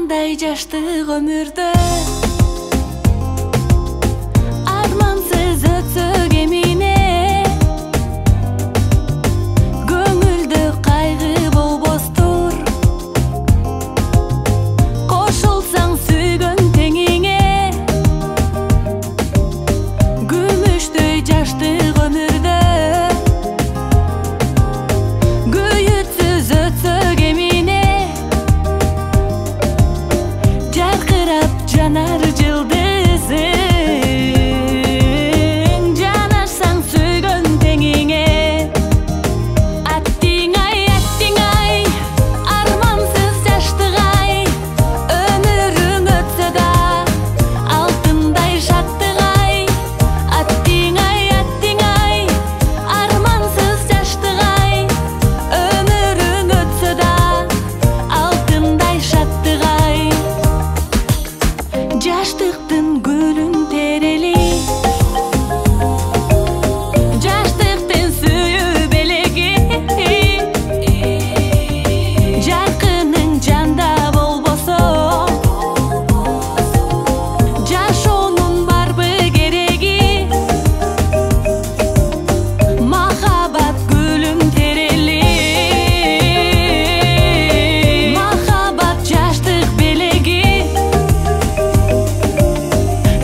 Алтындай жаштык өмүрдө армансыз өтсө кемине көңүлдө кайгы болбостур кошулсаң сүйгөн теңиңе күмүштөй жаштык өмүрдө күйүтсүз өтсө кемине жаркырап жанар жылдызың жанарсаң сүйгөн теңиңе аттиң ай армансыз жаштык ай өмүрүң өтсө да алтындай шаттык ай аттиң ай армансыз жаштык ай өмүрүң өтсө да алтындай шаттык ай жаштыктын гүлүн терели жаштыктын сүйүү белеги жакының жанда болбосо жашоонун барбы кереги махабат гүлүн терели махабат жаштык белеги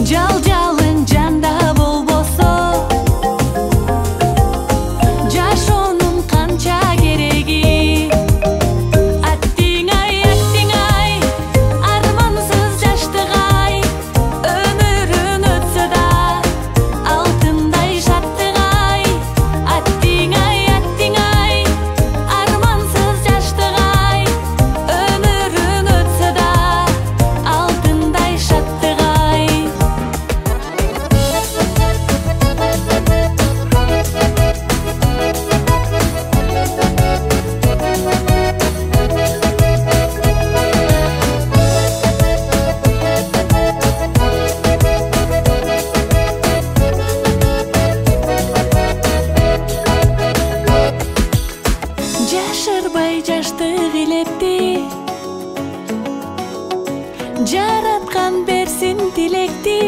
жалжалың жанда болбосо жашоонун канча кереги аттиң ай армансыз жаштык ай өмүрүң өтсө да алтындай шаттык ай аттиң ай армансыз жаштык ай өмүрүң өтсө да алтындай шаттык ай жашырбай жаштык илепти жараткан берсин тилекти